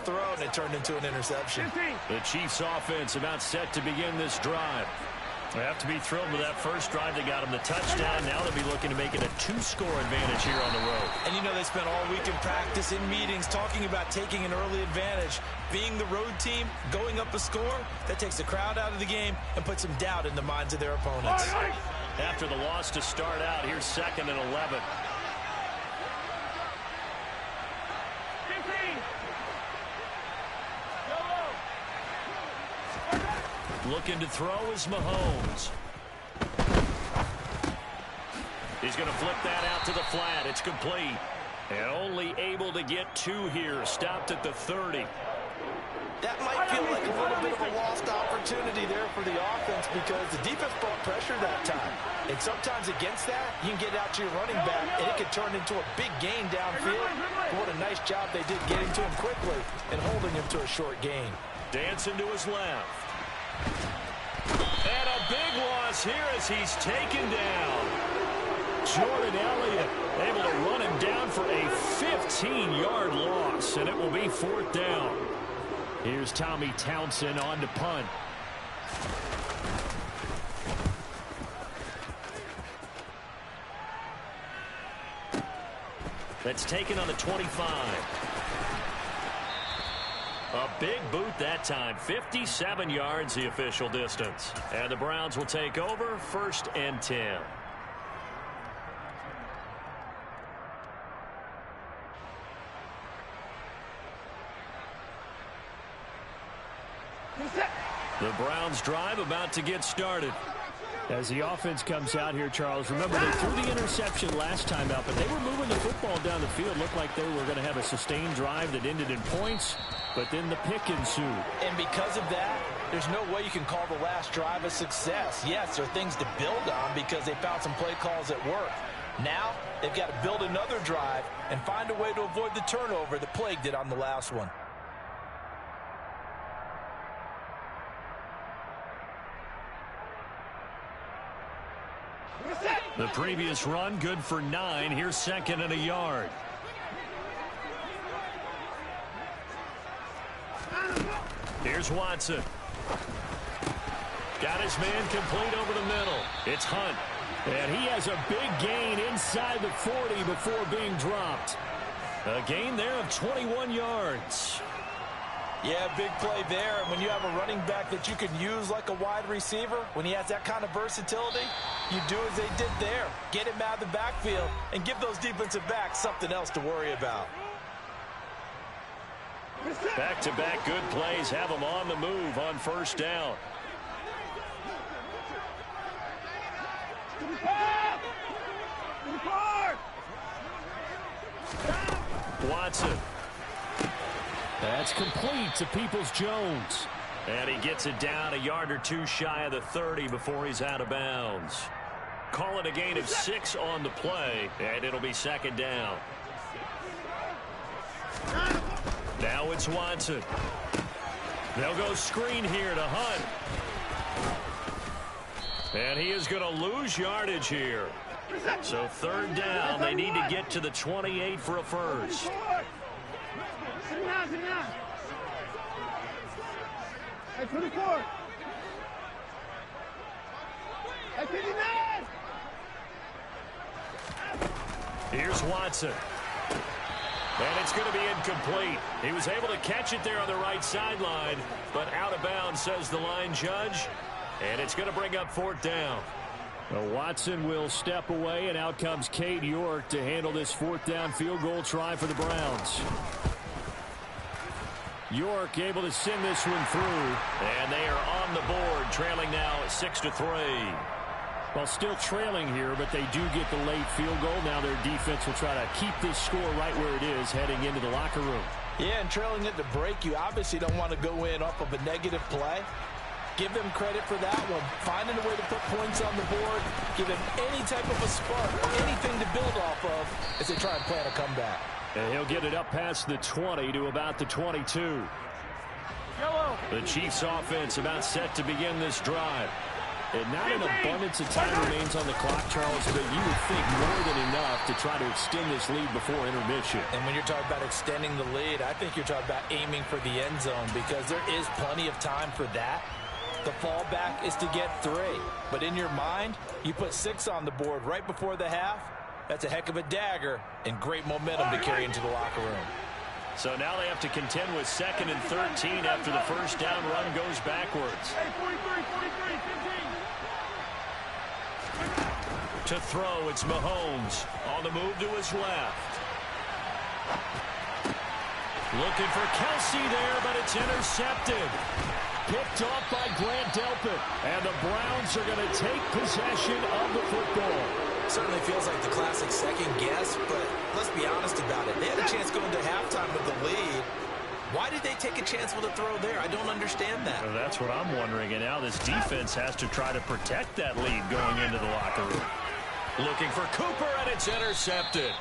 throw, and it turned into an interception. The Chiefs offense about set to begin this drive. They have to be thrilled with that first drive. They got them the touchdown. Now they'll be looking to make it a 2-score advantage here on the road. And, you know, they spent all week in practice, in meetings, talking about taking an early advantage. Being the road team, going up a score, that takes the crowd out of the game and puts some doubt in the minds of their opponents. After the loss to start out, here's 2nd and 11. Looking to throw is Mahomes. He's going to flip that out to the flat. It's complete. And only able to get 2 here. Stopped at the 30. That might feel like a little bit of a lost opportunity there for the offense because the defense brought pressure that time. And sometimes against that, you can get out to your running back, and it can turn into a big gain downfield. But what a nice job they did getting to him quickly and holding him to a short gain. Dancing to his left. And a big loss here as he's taken down. Jordan Elliott able to run him down for a 15-yard loss, and it will be 4th down. Here's Tommy Townsend on to punt. That's taken on the 25. A big boot that time. 57 yards the official distance. And the Browns will take over 1st and 10. The Browns drive about to get started. As the offense comes out here, Charles, remember they threw the interception last time out, but they were moving the football down the field. Looked like they were going to have a sustained drive that ended in points, but then the pick ensued. And because of that, there's no way you can call the last drive a success. Yes, there are things to build on because they found some play calls that work. Now, they've got to build another drive and find a way to avoid the turnover that plagued it on the last one. The previous run, good for 9. Here's 2nd and a yard. Here's Watson. Got his man complete over the middle. It's Hunt. And he has a big gain inside the 40 before being dropped. A gain there of 21 yards. Yeah, big play there. And when you have a running back that you can use like a wide receiver, when he has that kind of versatility, you do as they did there. Get him out of the backfield and give those defensive backs something else to worry about. Back-to-back good plays have them on the move on 1st down. Watson. That's complete to Peoples-Jones. And he gets it down a yard or 2 shy of the 30 before he's out of bounds. Call it a gain of 6 on the play, and it'll be 2nd down. Now it's Watson. They'll go screen here to Hunt. And he is going to lose yardage here. So 3rd down, they need to get to the 28 for a first. Hey, 24. Hey, 59. Here's Watson. And it's going to be incomplete. He was able to catch it there on the right sideline, but out of bounds, says the line judge. And it's going to bring up 4th down. Well, Watson will step away, and out comes Cade York to handle this 4th down field goal try for the Browns. York able to send this one through, and they are on the board, trailing now 6-3. Well, still trailing here, but they do get the late field goal. Now their defense will try to keep this score right where it is heading into the locker room. Yeah, and trailing at the break, you obviously don't want to go in off of a negative play. Give them credit for that one. Finding a way to put points on the board, give them any type of a spark, anything to build off of as they try and plan a comeback. And he'll get it up past the 20 to about the 22. The Chiefs offense about set to begin this drive. And not an abundance of time remains on the clock, Charles, but you would think more than enough to try to extend this lead before intermission. And when you're talking about extending the lead, I think you're talking about aiming for the end zone because there is plenty of time for that. The fallback is to get 3. But in your mind, you put 6 on the board right before the half. That's a heck of a dagger and great momentum to carry into the locker room. So now they have to contend with 2nd and 13 after the first down run goes backwards. Hey, 43, 43, 15. To throw, it's Mahomes. On the move to his left. Looking for Kelsey there, but it's intercepted. Picked off by Grant Delpit. And the Browns are going to take possession of the football. Certainly feels like the classic second guess, but let's be honest about it. They had a chance going to halftime with the lead. Why did they take a chance with a throw there? I don't understand that. Well, that's what I'm wondering, and now this defense has to try to protect that lead going into the locker room. Looking for Cooper, and it's intercepted.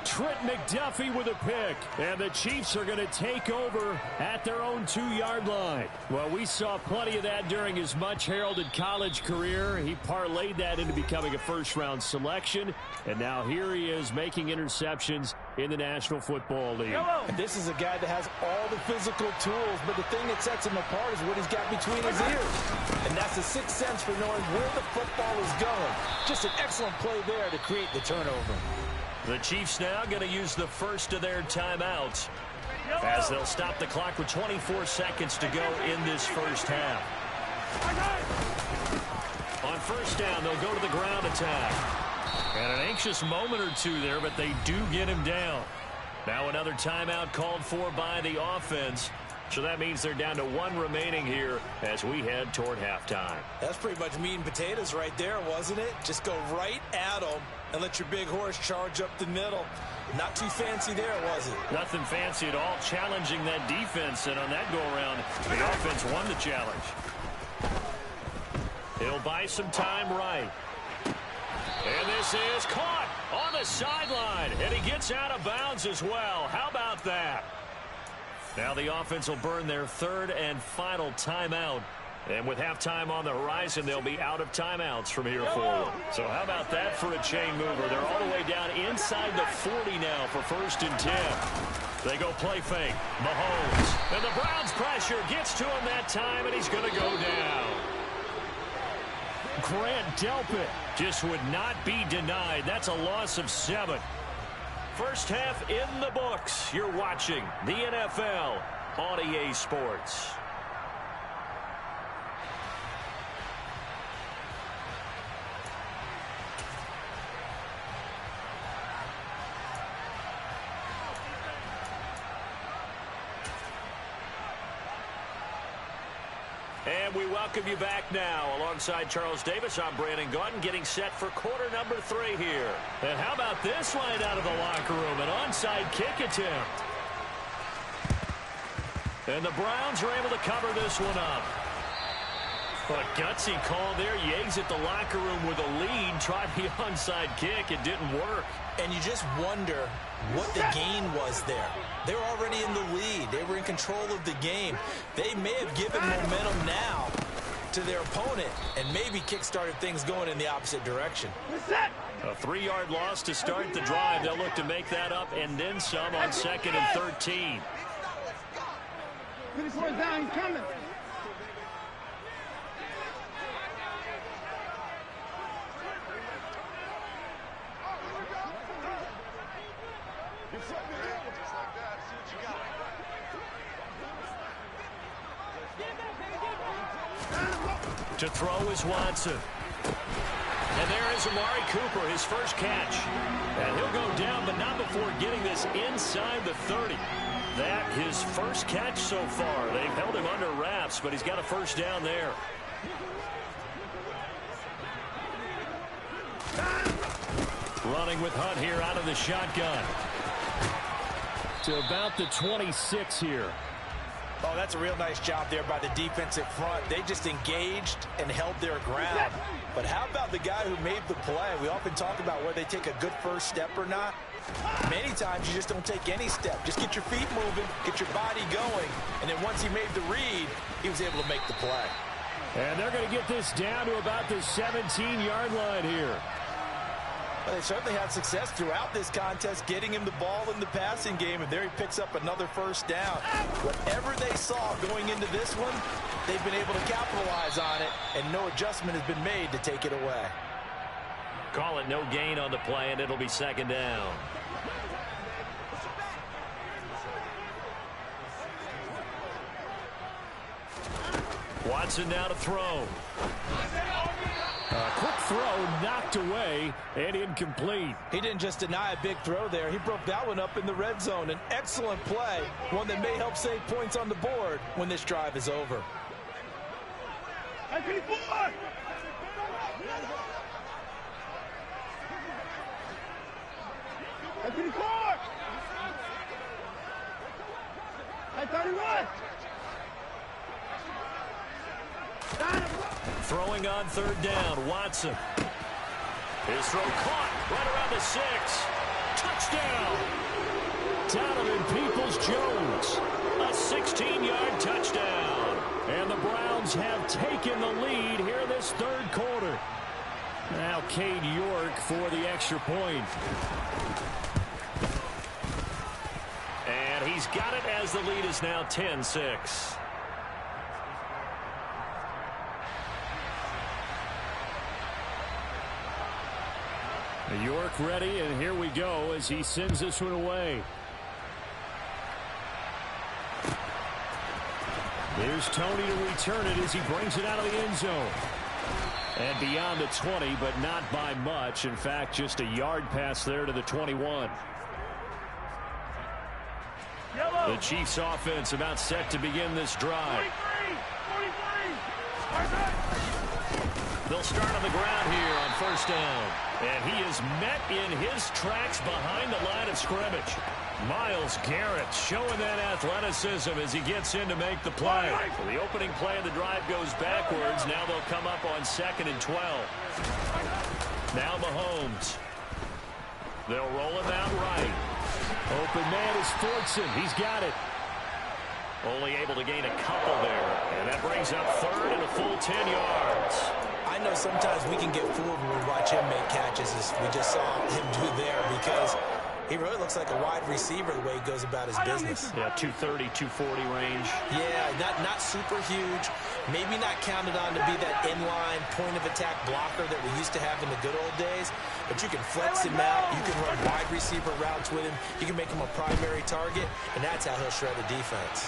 Trent McDuffie with a pick, and the Chiefs are going to take over at their own 2-yard line. Well, we saw plenty of that during his much-heralded college career. He parlayed that into becoming a first-round selection, and now here he is making interceptions in the National Football League. And this is a guy that has all the physical tools, but the thing that sets him apart is what he's got between his ears. And that's the sixth sense for knowing where the football is going. Just an excellent play there to create the turnover. The Chiefs now going to use the first of their timeouts as they'll stop the clock with 24 seconds to go in this first half. On first down, they'll go to the ground attack. And an anxious moment or two there, but they do get him down. Now another timeout called for by the offense. So that means they're down to 1 remaining here as we head toward halftime. That's pretty much meat and potatoes right there, wasn't it? Just go right at them and let your big horse charge up the middle. Not too fancy there, was it? Nothing fancy at all, challenging that defense. And on that go-around, the offense won the challenge. He'll buy some time right. And this is caught on the sideline. And he gets out of bounds as well. How about that? Now the offense will burn their 3rd and final timeout. And with halftime on the horizon, they'll be out of timeouts from here forward. So how about that for a chain mover? They're all the way down inside the 40 now for 1st and 10. They go play fake. Mahomes. And the Browns pressure gets to him that time, and he's going to go down. Grant Delpit just would not be denied. That's a loss of 7. First half in the books. You're watching the NFL on EA Sports. And we welcome you back now. Alongside Charles Davis, I'm Brandon Gaudin, getting set for quarter number 3 here. And how about this line out of the locker room? An onside kick attempt. And the Browns are able to cover this one up. But gutsy call there. You exit the locker room with a lead. Tried the onside kick. It didn't work. And you just wonder what the gain was there. They were already in the lead. They were in control of the game. They may have given momentum now to their opponent and maybe kick-started things going in the opposite direction. A 3-yard loss to start the drive. They'll look to make that up and then some on 2nd and 13. Finish one down, he's coming. To throw is Watson. And there is Amari Cooper, his first catch. And he'll go down, but not before getting this inside the 30. That his first catch so far. They've held him under wraps, but he's got a first down there. Running with Hunt here out of the shotgun. To about the 26 here. Oh, that's a real nice job there by the defensive front. They just engaged and held their ground. But how about the guy who made the play? We often talk about whether they take a good first step or not. Many times you just don't take any step. Just get your feet moving, get your body going. And then once he made the read, he was able to make the play. And they're going to get this down to about the 17-yard line here. Well, they certainly had success throughout this contest getting him the ball in the passing game, and there he picks up another first down. Whatever they saw going into this one, they've been able to capitalize on it, and no adjustment has been made to take it away. Call it no gain on the play, and it'll be second down. Watson now to throw. A quick throw knocked away and incomplete. He didn't just deny a big throw there. He broke that one up in the red zone. An excellent play, one that may help save points on the board when this drive is over. Throwing on third down, Watson. His throw caught right around the 6. Touchdown! Donovan Peoples-Jones. A 16-yard touchdown. And the Browns have taken the lead here in this third quarter. Now Cade York for the extra point. And he's got it as the lead is now 10-6. York ready, and here we go as he sends this one away. There's Tony to return it as he brings it out of the end zone. And beyond the 20, but not by much. In fact, just a yard pass there to the 21. The Chiefs offense about set to begin this drive. 43. They'll start on the ground here on first down. And he is met in his tracks behind the line of scrimmage. Myles Garrett showing that athleticism as he gets in to make the play. So the opening play of the drive goes backwards. Now they'll come up on 2nd and 12. Now Mahomes. They'll roll him out right. Open man is Fortson. He's got it. Only able to gain a couple there. And that brings up third and a full 10 yards. I know sometimes we can get fooled when we watch him make catches, as we just saw him do there, because he really looks like a wide receiver the way he goes about his business. Yeah, 230, 240 range. Yeah, not super huge. Maybe not counted on to be that inline point-of-attack blocker that we used to have in the good old days. But you can flex him out. You can run wide receiver routes with him. You can make him a primary target, and that's how he'll shred the defense.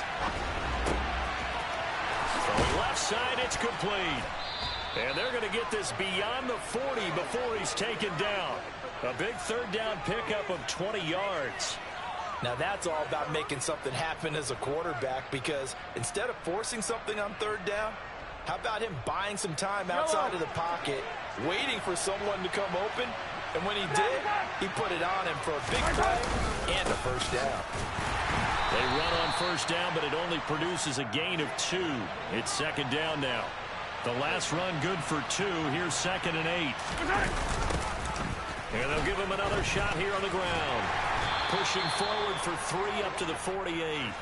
From the left side, it's complete. And they're going to get this beyond the 40 before he's taken down. A big third down pickup of 20 yards. Now that's all about making something happen as a quarterback, because instead of forcing something on third down, how about him buying some time outside of the pocket, waiting for someone to come open, and when he did, he put it on him for a big play and a first down. They run on first down, but it only produces a gain of 2. It's second down now. The last run good for 2. Here's 2nd and 8. And they'll give him another shot here on the ground. Pushing forward for 3 up to the 48.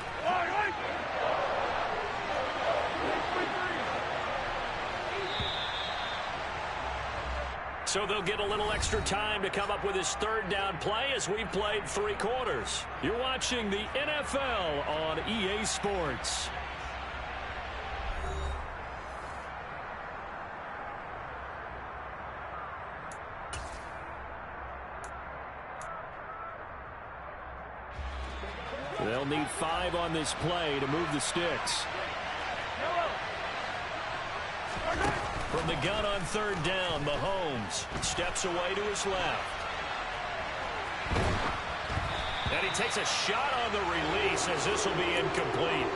So they'll get a little extra time to come up with his third down play as we've played 3 quarters. You're watching the NFL on EA Sports. They'll need 5 on this play to move the sticks. From the gun on third down, Mahomes steps away to his left. And he takes a shot on the release as this will be incomplete.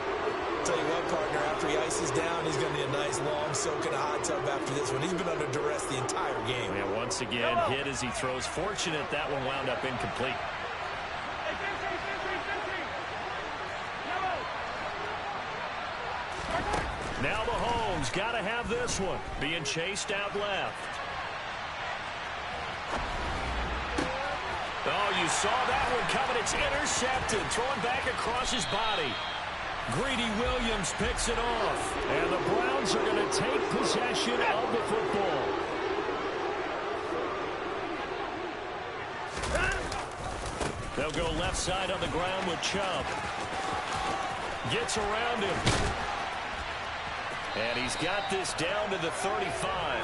Tell you what, partner, after he ices down, he's going to need a nice long soak in a hot tub after this one. He's been under duress the entire game. And once again, hit as he throws. Fortunate that one wound up incomplete. Now Mahomes got to have this one. Being chased out left. Oh, you saw that one coming. It's intercepted. Thrown back across his body. Greedy Williams picks it off. And the Browns are going to take possession of the football. They'll go left side on the ground with Chubb. Gets around him. And he's got this down to the 35.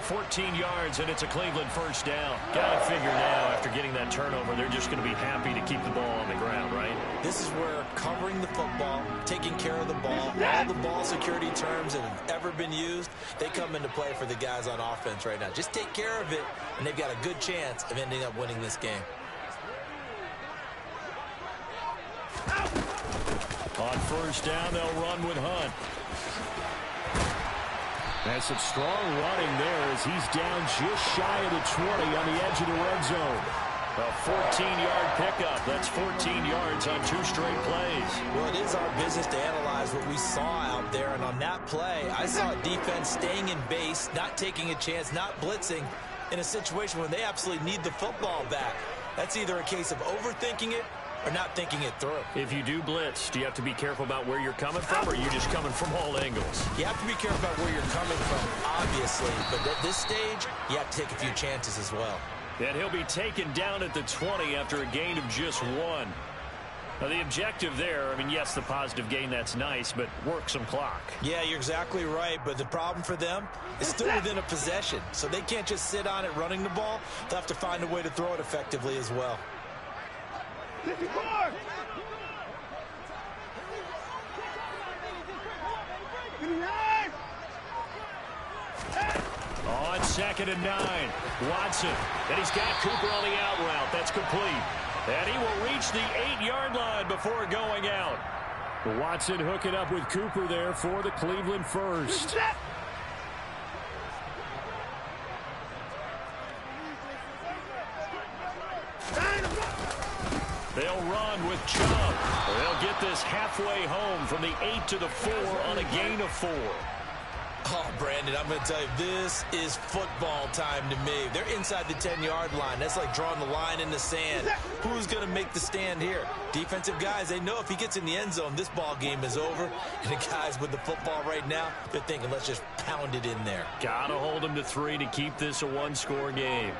14 yards, and it's a Cleveland first down. Got to figure now, after getting that turnover, they're just going to be happy to keep the ball on the ground, right? This is where covering the football, taking care of the ball, all the ball security terms that have ever been used, they come into play for the guys on offense right now. Just take care of it, and they've got a good chance of ending up winning this game. On first down, they'll run with Hunt. That's some strong running there as he's down just shy of the 20 on the edge of the red zone. A 14-yard pickup. That's 14 yards on 2 straight plays. Well, it is our business to analyze what we saw out there, and on that play, I saw a defense staying in base, not taking a chance, not blitzing in a situation where they absolutely need the football back. That's either a case of overthinking it or not thinking it through. If you do blitz, do you have to be careful about where you're coming from, or are you just coming from all angles? You have to be careful about where you're coming from, obviously, but at this stage, you have to take a few chances as well. And he'll be taken down at the 20 after a gain of just 1. Now, the objective there, I mean, yes, the positive gain, that's nice, but work some clock. Yeah, you're exactly right, but the problem for them is still within a possession, so they can't just sit on it running the ball. They'll have to find a way to throw it effectively as well. On 2nd and 9, Watson. And he's got Cooper on the out route. That's complete. And he will reach the 8-yard line before going out. Watson hooking up with Cooper there for the Cleveland first. They'll run with Chubb. They'll get this halfway home from the 8 to the 4 on a gain of 4. Oh, Brandon, I'm going to tell you, this is football time to me. They're inside the 10-yard line. That's like drawing the line in the sand. Who's going to make the stand here? Defensive guys, they know if he gets in the end zone, this ball game is over. And the guys with the football right now, they're thinking, let's just pound it in there. Got to hold them to 3 to keep this a 1-score game.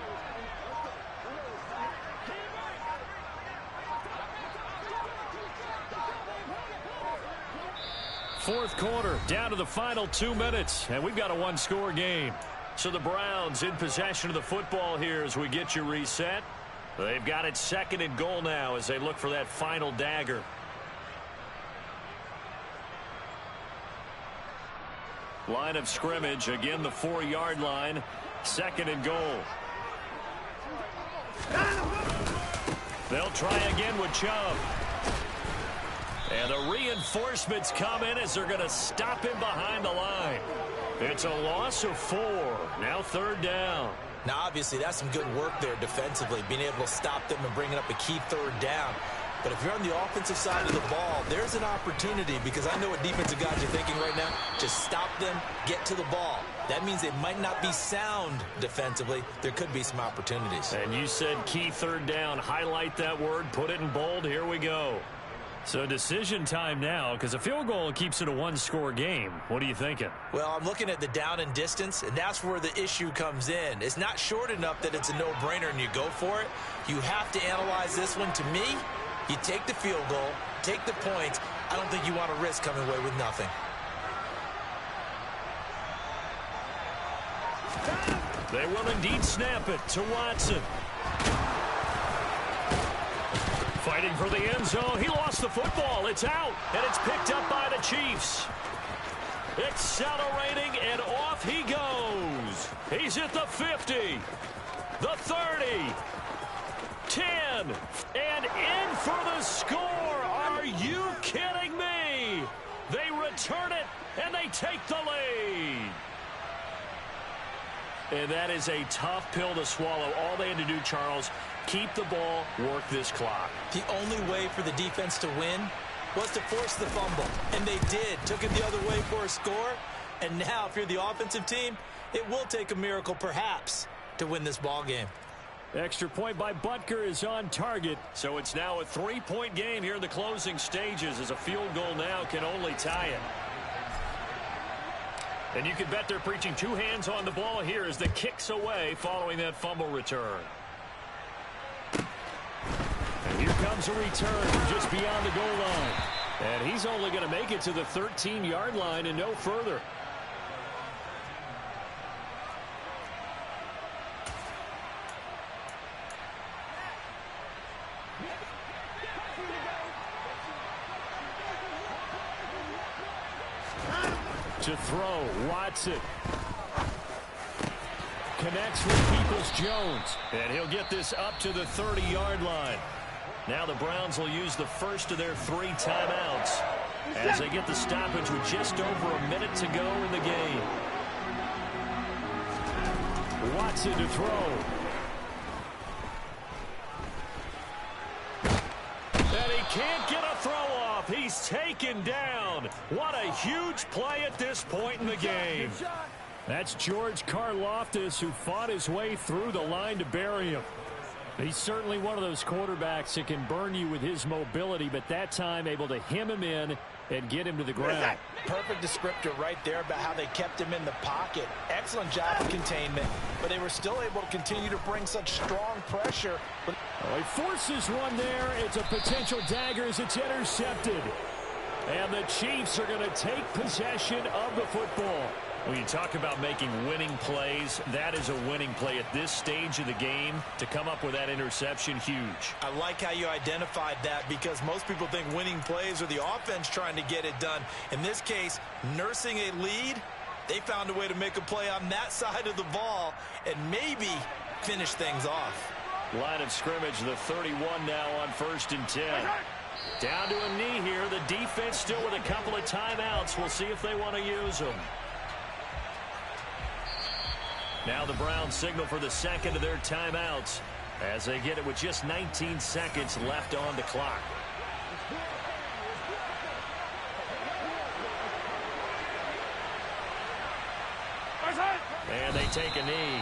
Fourth quarter, down to the final 2 minutes, and we've got a 1-score game. So the Browns in possession of the football here as we get you reset. They've got it 2nd and goal now as they look for that final dagger. Line of scrimmage, again the 4-yard line, 2nd and goal. They'll try again with Chubb. And the reinforcements come in as they're going to stop him behind the line. It's a loss of 4. Now 3rd down. Now, obviously, that's some good work there defensively, being able to stop them and bringing up a key 3rd down. But if you're on the offensive side of the ball, there's an opportunity, because I know what defensive guys are thinking right now. Just stop them, get to the ball. That means they might not be sound defensively. There could be some opportunities. And you said key 3rd down. Highlight that word. Put it in bold. Here we go. So decision time now, because a field goal keeps it a 1-score game. What are you thinking? Well, I'm looking at the down and distance, and that's where the issue comes in. It's not short enough that it's a no-brainer and you go for it. You have to analyze this one. To me, you take the field goal, take the points. I don't think you want to risk coming away with nothing. They will indeed snap it to Watson. Fighting for the end zone. He lost the football. It's out, and it's picked up by the Chiefs. Accelerating, and off he goes. He's at the 50, the 30, 10, and in for the score. Are you kidding me? They return it, and they take the lead. And that is a tough pill to swallow. All they had to do, Charles, keep the ball, work this clock. The only way for the defense to win was to force the fumble. And they did. Took it the other way for a score. And now, if you're the offensive team, it will take a miracle, perhaps, to win this ball game. Extra point by Butker is on target. So it's now a 3-point game here in the closing stages, as a field goal now can only tie it. And you can bet they're preaching two hands on the ball here as the kick's away following that fumble return. And here comes a return from just beyond the goal line. And he's only going to make it to the 13-yard line and no further. To throw, Watson. Connects with Peoples-Jones. And he'll get this up to the 30-yard line. Now the Browns will use the first of their 3 timeouts as they get the stoppage with just over a minute to go in the game. Watson to throw. And he can't get a throw off. He's taken down. What a huge play at this point in the game. That's George Karlaftis, who fought his way through the line to bury him. He's certainly one of those quarterbacks that can burn you with his mobility, but that time able to hem him in and get him to the ground. Perfect descriptor right there about how they kept him in the pocket. Excellent job of containment, but they were still able to continue to bring such strong pressure. He forces one there. It's a potential dagger as it's intercepted. And the Chiefs are going to take possession of the football. When you talk about making winning plays, that is a winning play at this stage of the game. To come up with that interception, huge. I like how you identified that, because most people think winning plays are the offense trying to get it done. In this case, nursing a lead, they found a way to make a play on that side of the ball and maybe finish things off. Line of scrimmage, the 31 now on 1st and 10. Down to a knee here. The defense still with a couple of timeouts. We'll see if they want to use them. Now the Browns signal for the second of their timeouts as they get it with just 19 seconds left on the clock. And they take a knee.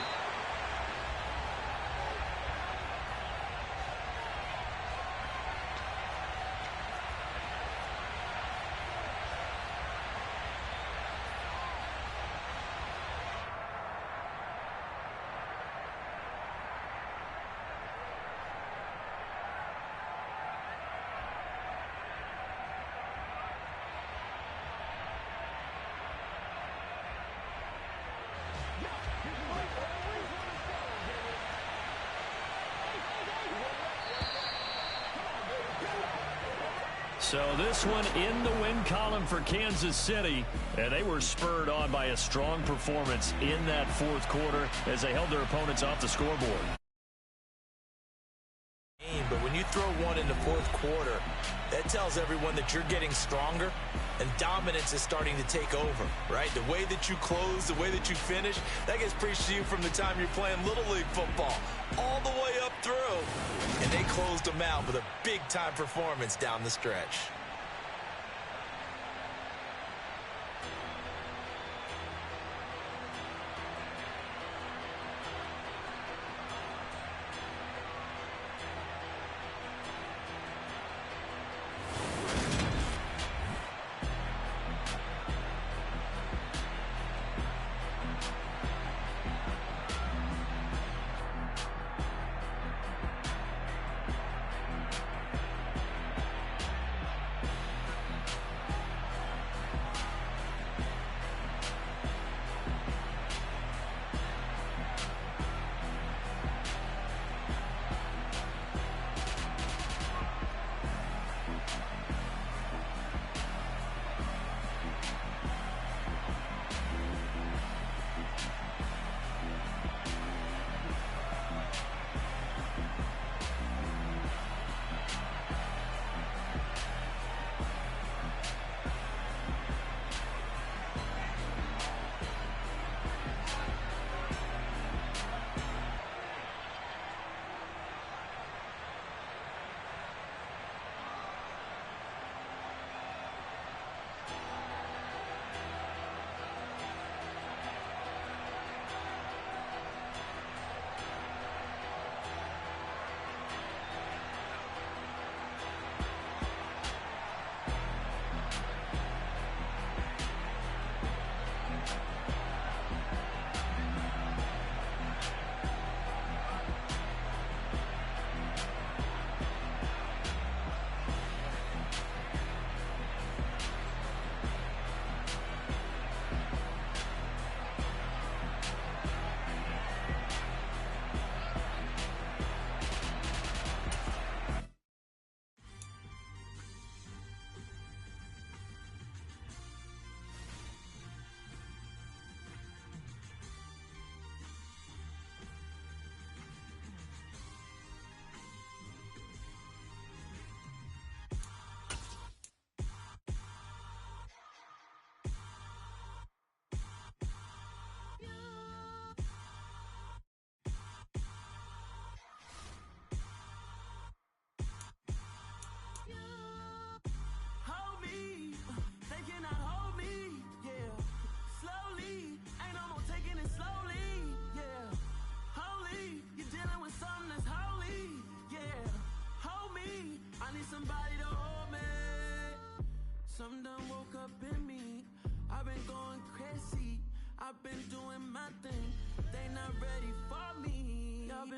So this one in the win column for Kansas City, and they were spurred on by a strong performance in that 4th quarter as they held their opponents off the scoreboard. But when you throw one in the 4th quarter, that tells everyone that you're getting stronger and dominance is starting to take over, right? The way that you close, the way that you finish, that gets preached to you from the time you're playing Little League football all the way up through. And they closed them out with a big-time performance down the stretch.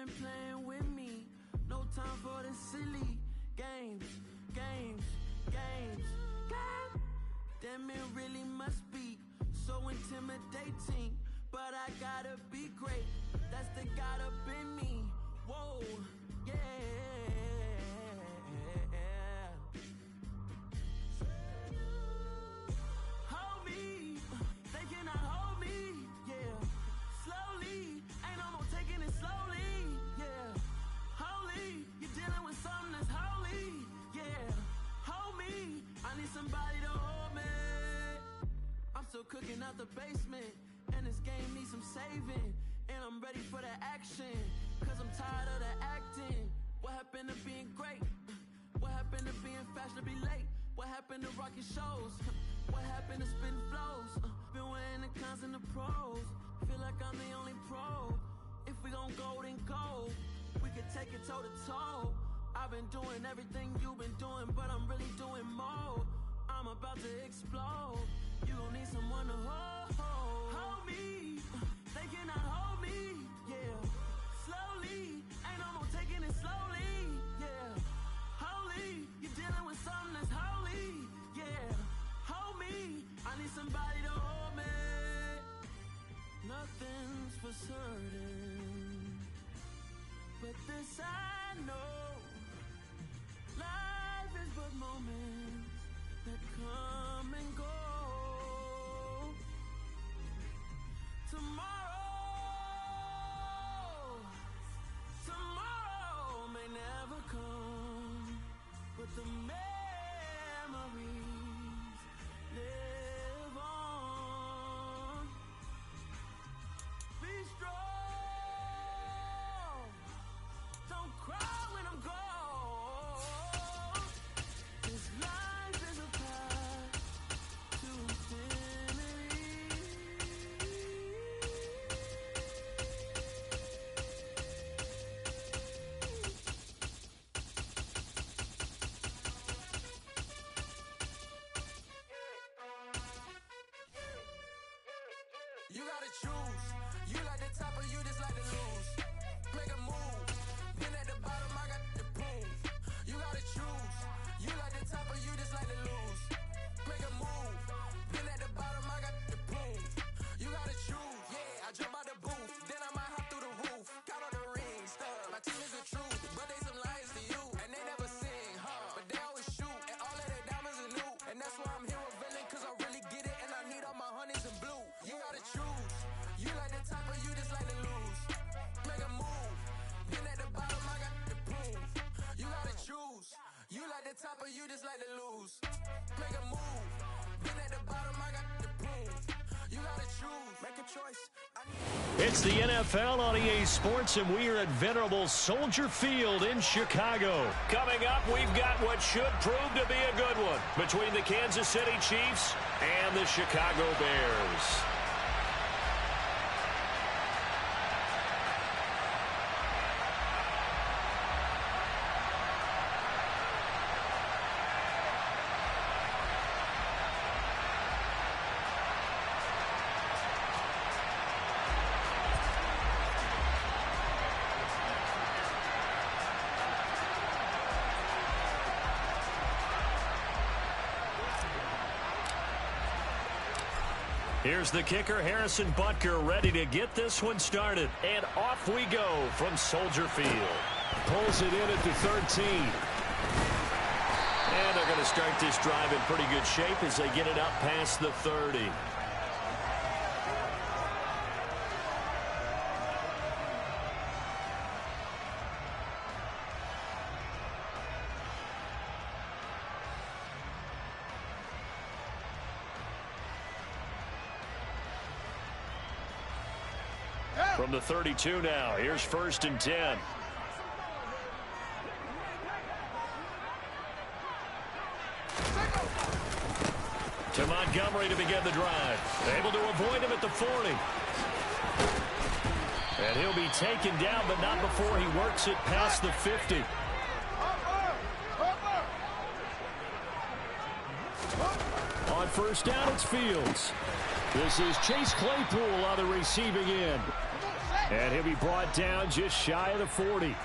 been playing with me. No time for the silly games. Damn, it really must be so intimidating. But I gotta be great. That's the God up in me. Whoa, yeah. Hold me, they cannot hold me, yeah. Slowly, ain't no more taking it slowly, yeah. Holy, you're dealing with something that's holy, yeah. Hold me, I need somebody to hold me. I'm still cooking out the basement, and this game needs some saving. And I'm ready for the action, cause I'm tired of the acting. What happened to being great? What happened to being fashionably late? What happened to rocking shows? What happened to spitting flows? Been wearing the cons and the pros. Feel like I'm the only pro. If we gon' go, then go. We could take it toe to toe. I've been doing everything you've been doing, but I'm really doing more. I'm about to explode. You gon' need someone to hold me. They cannot hold me, yeah. Slowly, ain't no more taking it slowly, yeah. Holy, you're dealing with something that's holy, yeah. Hold me, I need somebody to hold me. Nothing's for certain, but this I know. Life is but moments that come and go. Tomorrow may never come, but the memories live on. Be strong, don't cry when I'm gone. This life is a path to infinity. You gotta choose. You like the top or you just like to lose. Make a move. Been at the bottom, I got the proof. You gotta choose. You like the top or you just like to lose. Make a move. Been at the bottom, I got the proof. You gotta choose. Yeah, I jump out the booth. Then I might hop through the roof. Count on the rings, stuff. My team is the truth, but they some liars to you. And they never sing, huh? But they always shoot. And all of their diamonds are new. And that's why I'm here with Villain, cause I really get it. And I need all my honeys in blue. You gotta choose. You like the top or you just like to lose. Make a move. Been at the bottom, I got the proof. You gotta choose. You like the top or you just like to lose. Make a move. Been at the bottom, I got the proof. You gotta choose. Make a choice. It's the NFL on EA Sports, and we are at venerable Soldier Field in Chicago. Coming up, we've got what should prove to be a good one between the Kansas City Chiefs and the Chicago Bears. Here's the kicker, Harrison Butker, ready to get this one started. And off we go from Soldier Field. Pulls it in at the 13. And they're going to start this drive in pretty good shape as they get it up past the 30. From the 32 now, here's 1st and 10. To Montgomery to begin the drive. Able to avoid him at the 40. And he'll be taken down, but not before he works it past the 50. On 1st down, it's Fields. This is Chase Claypool on the receiving end. And he'll be brought down just shy of the 40.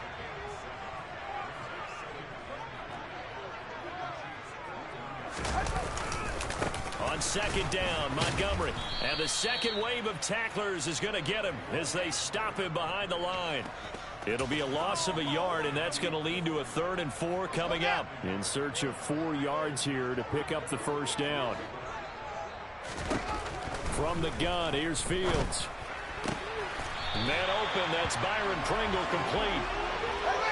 On second down, Montgomery. And the second wave of tacklers is going to get him as they stop him behind the line. It'll be a loss of a yard, and that's going to lead to a 3rd and 4 coming up. In search of 4 yards here to pick up the first down. From the gun, here's Fields. Man open, that's Byron Pringle complete.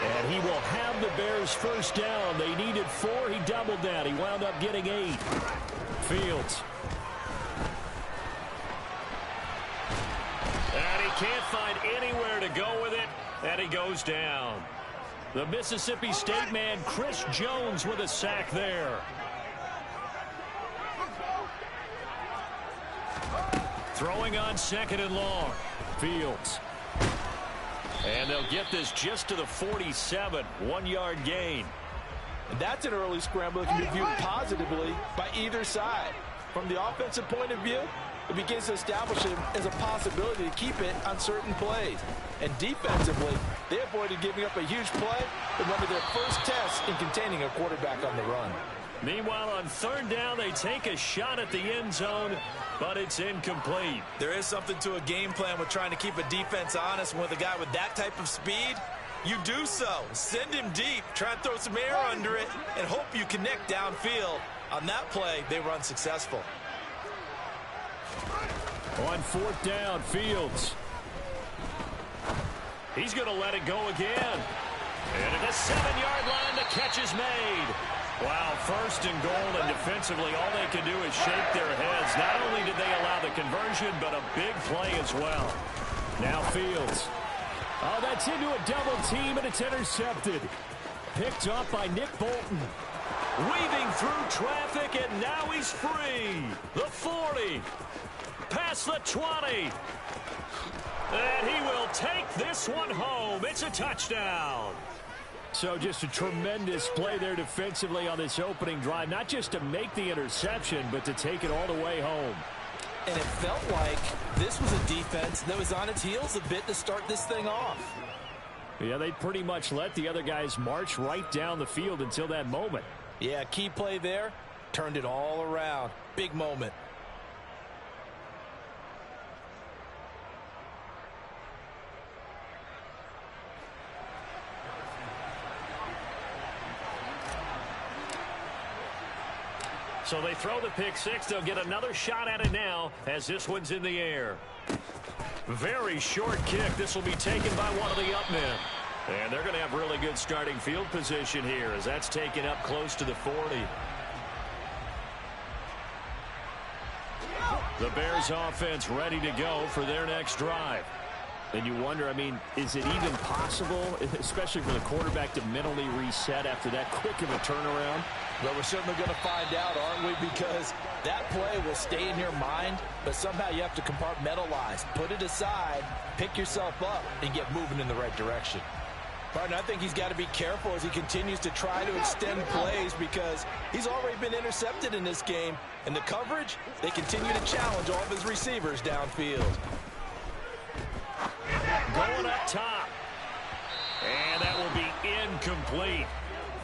And he will have the Bears first down. They needed 4, he doubled that. He wound up getting 8. Fields. And he can't find anywhere to go with it, and he goes down. The Mississippi State man, Chris Jones, with a sack there. Throwing on 2nd and long. Fields. And they'll get this just to the 47. 1-yard gain. And that's an early scramble that can be viewed positively by either side. From the offensive point of view, it begins to establish it as a possibility to keep it on certain plays. And defensively, they avoided giving up a huge play in one of their first tests in containing a quarterback on the run. Meanwhile, on 3rd down, they take a shot at the end zone, but it's incomplete. There is something to a game plan with trying to keep a defense honest. With a guy with that type of speed, you do so. Send him deep, try and throw some air under it, and hope you connect downfield. On that play, they were unsuccessful. On 4th down, Fields. He's going to let it go again. And at the 7-yard line, the catch is made. Wow, 1st and goal, and defensively, all they can do is shake their heads. Not only did they allow the conversion, but a big play as well. Now Fields. Oh, that's into a double team, and it's intercepted. Picked up by Nick Bolton. Weaving through traffic, and now he's free. The 40. Past the 20. And he will take this one home. It's a touchdown. So just a tremendous play there defensively on this opening drive. Not just to make the interception, but to take it all the way home. And it felt like this was a defense that was on its heels a bit to start this thing off. Yeah, they pretty much let the other guys march right down the field until that moment. Yeah, key play there. Turned it all around. Big moment. So they throw the pick 6. They'll get another shot at it now as this one's in the air. Very short kick. This will be taken by one of the up men. And they're going to have really good starting field position here as that's taken up close to the 40. The Bears offense ready to go for their next drive. And you wonder, I mean, is it even possible, especially for the quarterback, to mentally reset after that quick of a turnaround? Well, we're certainly going to find out, aren't we? Because that play will stay in your mind, but somehow you have to compartmentalize. Put it aside, pick yourself up, and get moving in the right direction. Partner, I think he's got to be careful as he continues to try to extend plays because he's already been intercepted in this game. And the coverage, they continue to challenge all of his receivers downfield. Going up top. And that will be incomplete.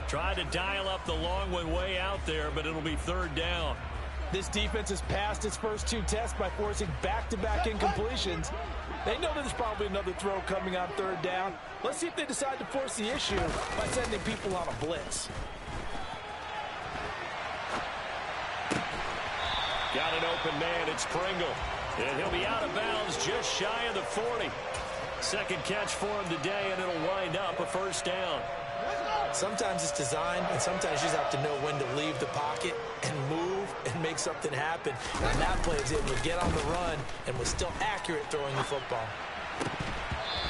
Tried to dial up the long one way out there, but it'll be 3rd down. This defense has passed its first 2 tests by forcing back-to-back incompletions. They know there's probably another throw coming on 3rd down. Let's see if they decide to force the issue by sending people on a blitz. Got an open man. It's Pringle. And he'll be out of bounds just shy of the 40. Second catch for him today, and it'll wind up a 1st down. Sometimes it's designed, and sometimes you just have to know when to leave the pocket and move and make something happen. And that play is able to get on the run and was still accurate throwing the football.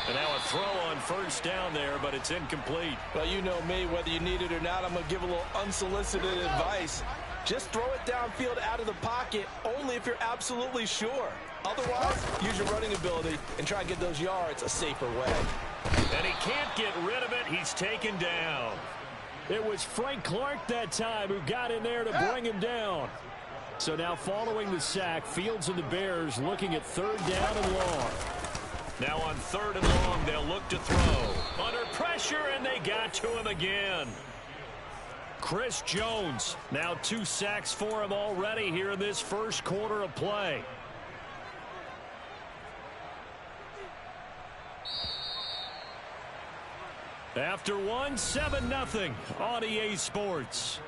And now a throw on 1st down there, but it's incomplete. Well, you know me, whether you need it or not, I'm going to give a little unsolicited advice. Just throw it downfield out of the pocket only if you're absolutely sure. Otherwise, use your running ability and try and get those yards a safer way. And he can't get rid of it. He's taken down. It was Frank Clark that time who got in there to bring him down. So now following the sack, Fields and the Bears looking at 3rd down and long. Now on 3rd and long, they'll look to throw. Under pressure, and they got to him again. Chris Jones, now 2 sacks for him already here in this first quarter of play. After one, 7-0 on EA Sports.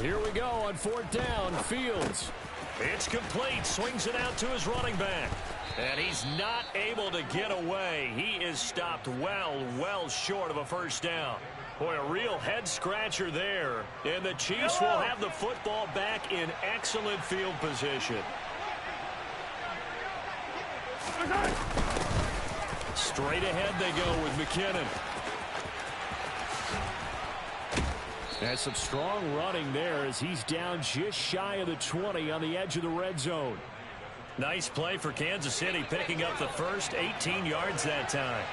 Here we go on 4th down. Fields. It's complete. Swings it out to his running back. And he's not able to get away. He is stopped well short of a first down. Boy, a real head-scratcher there. And the Chiefs will have the football back in excellent field position. Straight ahead they go with McKinnon. That's some strong running there as he's down just shy of the 20 on the edge of the red zone. Nice play for Kansas City, picking up the first 18 yards that time.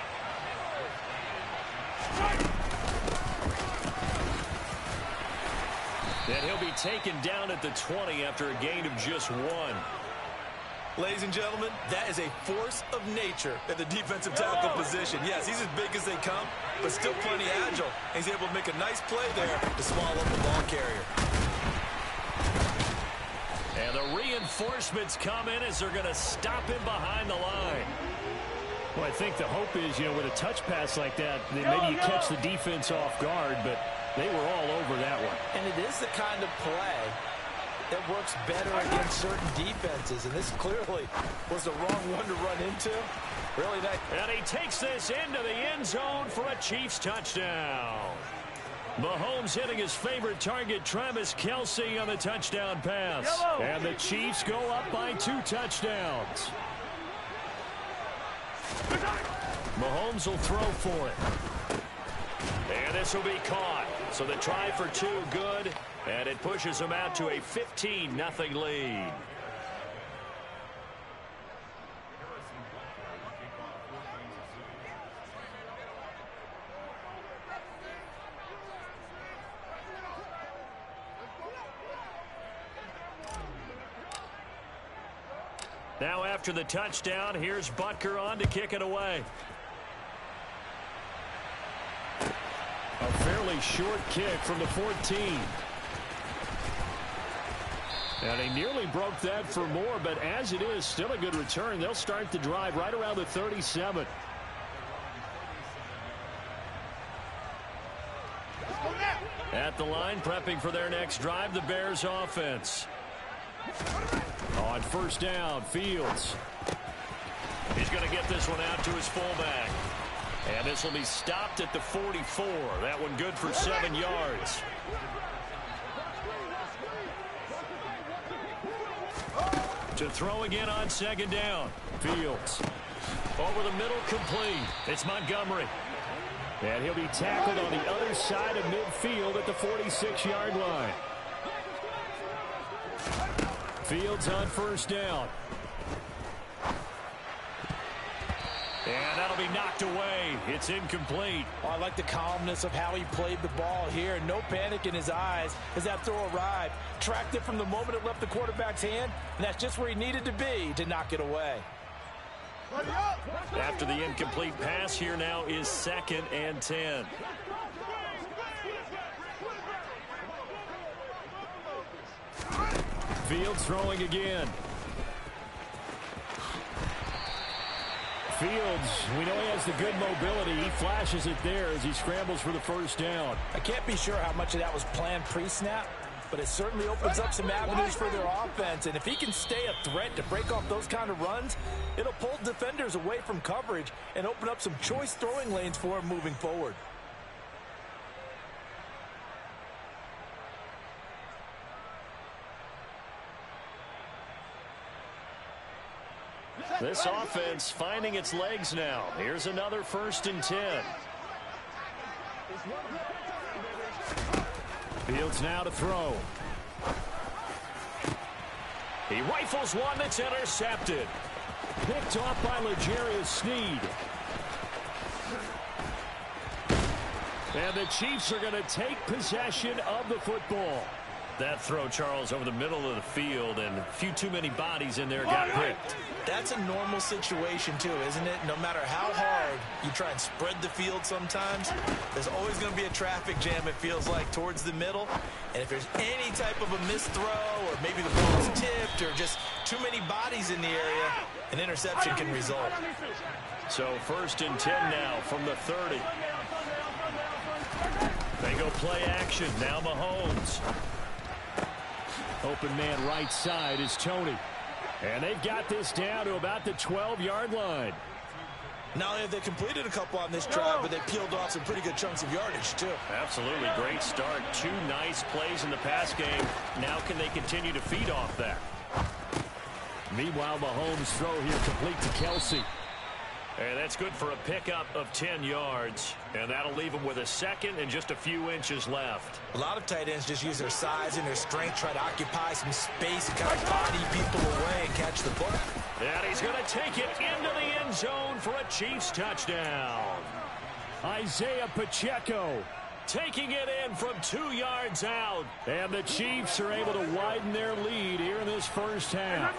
And he'll be taken down at the 20 after a gain of just 1. Ladies and gentlemen, that is a force of nature at the defensive tackle position. Yes, he's as big as they come, but still plenty agile. He's able to make a nice play there to swallow up the ball carrier. And the reinforcements come in as they're going to stop him behind the line. Well, I think the hope is, with a touch pass like that, maybe you catch the defense off guard, but they were all over that one. And it is the kind of play that works better against certain defenses, and this clearly was the wrong one to run into. Really nice. And he takes this into the end zone for a Chiefs touchdown. Mahomes hitting his favorite target, Travis Kelce, on the touchdown pass. And the Chiefs go up by 2 touchdowns. Mahomes will throw for it. And this will be caught. So the try for 2 good. And it pushes them out to a 15-0 lead. Now after the touchdown, here's Butker on to kick it away. A fairly short kick from the 14. And he nearly broke that for more, but as it is, still a good return. They'll start the drive right around the 37. At the line, prepping for their next drive, the Bears offense. On 1st down, Fields. He's going to get this one out to his fullback. And this will be stopped at the 44. That one good for 7 yards. To throw again on 2nd down. Fields. Over the middle, complete. It's Montgomery. And he'll be tackled on the other side of midfield at the 46-yard line. Fields on 1st down. And that'll be knocked away. It's incomplete. Oh, I like the calmness of how he played the ball here. No panic in his eyes as that throw arrived. Tracked it from the moment it left the quarterback's hand, and that's just where he needed to be to knock it away. After the incomplete pass, here now is 2nd and 10. Fields throwing again. Fields, we know he has the good mobility. He flashes it there as he scrambles for the 1st down. I can't be sure how much of that was planned pre-snap, but it certainly opens up some avenues for their offense. And if he can stay a threat to break off those kind of runs, it'll pull defenders away from coverage and open up some choice throwing lanes for him moving forward. This offense finding its legs now. Here's another 1st and 10. Fields now to throw. He rifles one that's intercepted. Picked off by L'Jarius Sneed. And the Chiefs are going to take possession of the football. That throw, Charles, over the middle of the field, and a few too many bodies in there got picked. That's a normal situation, too, isn't it? No matter how hard you try and spread the field sometimes, there's always going to be a traffic jam, it feels like, towards the middle. And if there's any type of a missed throw, or maybe the ball's tipped, or just too many bodies in the area, an interception can result. So 1st and 10 now from the 30. They go play action. Now Mahomes. Open man right side is Tony. And they've got this down to about the 12-yard line. Not only have they completed a couple on this drive, but they peeled off some pretty good chunks of yardage, too. Absolutely. Great start. 2 nice plays in the pass game. Now can they continue to feed off that? Meanwhile, Mahomes' throw here complete to Kelsey. And that's good for a pickup of 10 yards. And that'll leave them with a second and just a few inches left. A lot of tight ends just use their size and their strength, try to occupy some space and kind of body people away and catch the ball. And he's going to take it into the end zone for a Chiefs touchdown. Isaiah Pacheco taking it in from 2 yards out. And the Chiefs are able to widen their lead here in this first half.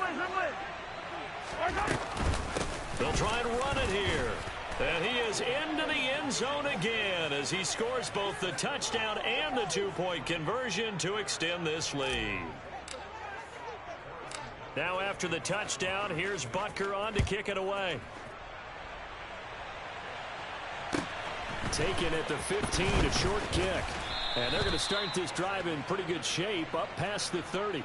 They'll try and run it here. And he is into the end zone again as he scores both the touchdown and the 2-point conversion to extend this lead. Now after the touchdown, here's Butker on to kick it away. Taken at the 15, a short kick. And they're going to start this drive in pretty good shape up past the 30.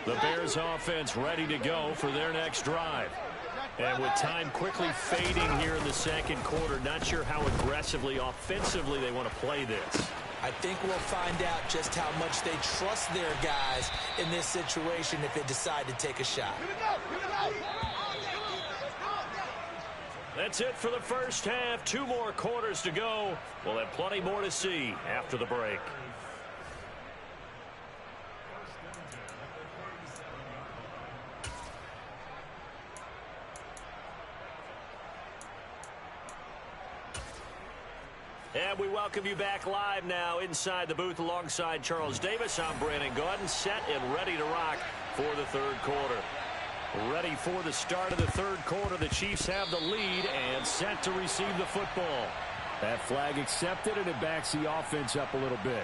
The Bears offense ready to go for their next drive. And with time quickly fading here in the second quarter, not sure how aggressively, offensively they want to play this. I think we'll find out just how much they trust their guys in this situation if they decide to take a shot. That's it for the first half. 2 more quarters to go. We'll have plenty more to see after the break. And we welcome you back live now inside the booth alongside Charles Davis. I'm Brandon Gaudin, set and ready to rock for the third quarter. Ready for the start of the third quarter. The Chiefs have the lead and set to receive the football. That flag accepted, and it backs the offense up a little bit.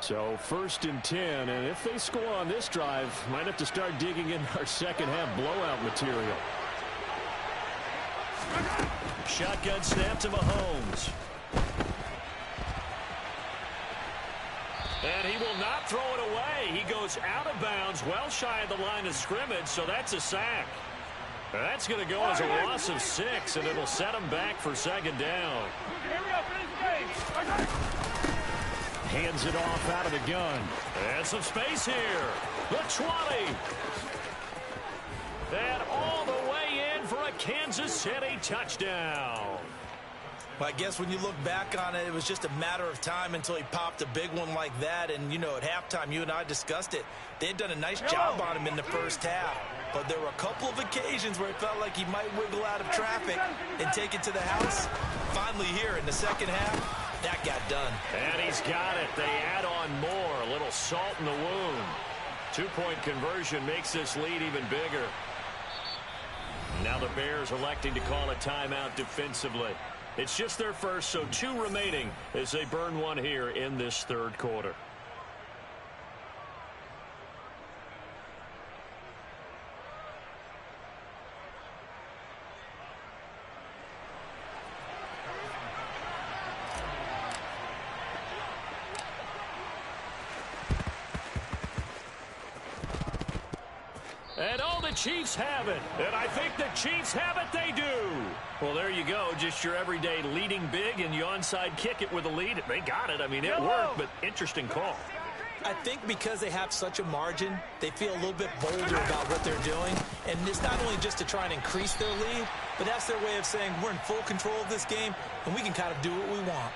So 1st and 10, and if they score on this drive, might have to start digging in our second half blowout material. Shotgun snap to Mahomes. And he will not throw it away. He goes out of bounds, well shy of the line of scrimmage, so that's a sack. That's going to go as a loss of 6, and it'll set him back for second down. Hands it off out of the gun. And some space here. The 20. And all the way in for a Kansas City touchdown. Well, I guess when you look back on it, it was just a matter of time until he popped a big one like that. And, you know, at halftime, you and I discussed it. They had done a nice job on him in the first half. But there were a couple of occasions where it felt like he might wiggle out of traffic and take it to the house. Finally here in the second half, that got done. And he's got it. They add on more. A little salt in the wound. 2-point conversion makes this lead even bigger. Now the Bears electing to call a timeout defensively. It's just their first, so 2 remaining as they burn one here in this third quarter. the Chiefs have it. And I think the Chiefs have it. They do. Well, there you go. Just your everyday leading big, and you onside kick it with a lead. They got it. I mean, it worked, but interesting call. I think because they have such a margin, they feel a little bit bolder about what they're doing. And it's not only just to try and increase their lead, but that's their way of saying we're in full control of this game, and we can kind of do what we want.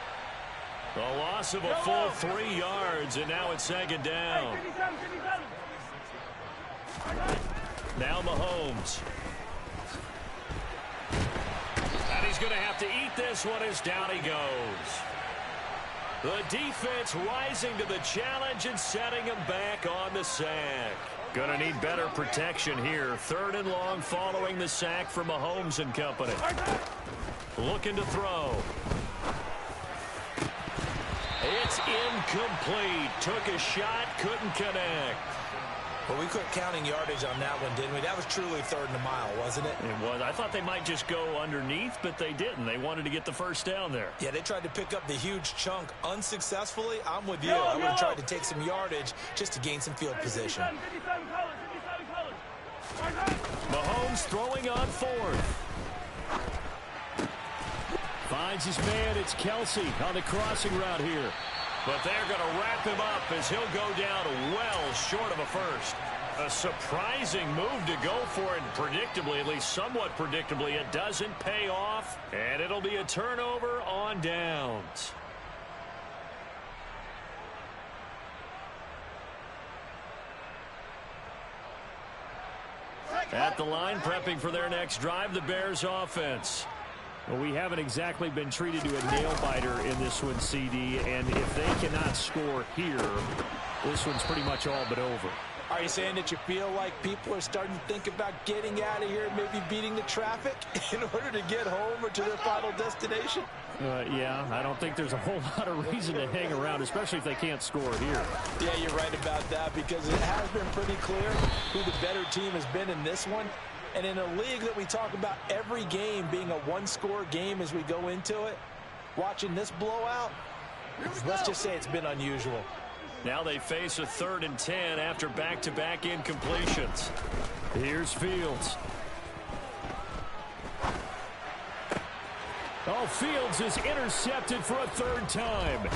A loss of a full 3 yards, and now it's 2nd down. Now Mahomes. And he's going to have to eat this one as down he goes. The defense rising to the challenge and setting him back on the sack. Going to need better protection here. 3rd and long following the sack from Mahomes and company. Looking to throw. It's incomplete. Took a shot, couldn't connect. Well, we quit counting yardage on that one, didn't we? That was truly 3rd and a mile, wasn't it? It was. I thought they might just go underneath, but they didn't. They wanted to get the first down there. Yeah, they tried to pick up the huge chunk unsuccessfully. I'm with you. I would have tried to take some yardage just to gain some field position. Mahomes throwing on 4th. Finds his man. It's Kelsey on the crossing route here. But they're going to wrap him up as he'll go down well short of a first. A surprising move to go for it. Predictably, at least somewhat predictably, it doesn't pay off. And it'll be a turnover on downs. At the line, prepping for their next drive, the Bears offense. Well, we haven't exactly been treated to a nail-biter in this one, CD, and if they cannot score here, this one's pretty much all but over. Are you saying that you feel like people are starting to think about getting out of here, maybe beating the traffic in order to get home or to their final destination? Yeah, I don't think there's a whole lot of reason to hang around, especially if they can't score here. Yeah, you're right about that because it has been pretty clear who the better team has been in this one. And in a league that we talk about every game being a one-score game as we go into it, watching this blowout, let's just say it's been unusual. Now they face a 3rd and 10 after back-to-back incompletions. Here's Fields. Oh, Fields is intercepted for a 3rd time.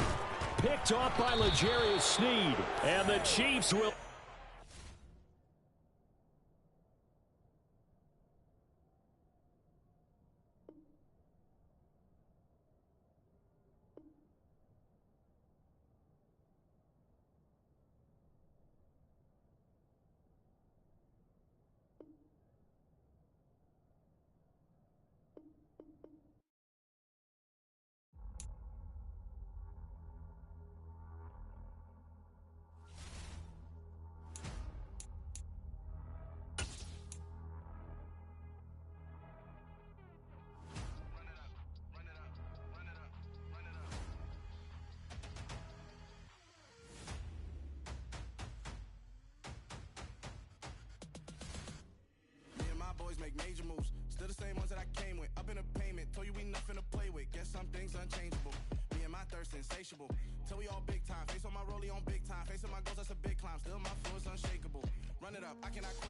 Picked off by L'Jarius Sneed. And the Chiefs will... Make major moves, still the same ones that I came with. Up in a payment, told you we nothing to play with. Guess some things unchangeable. Me and my thirst insatiable. Till we all big time. Face on my rollie on big time. Facing my goals, that's a big climb. Still my flow is unshakable. Run it up, I cannot quit.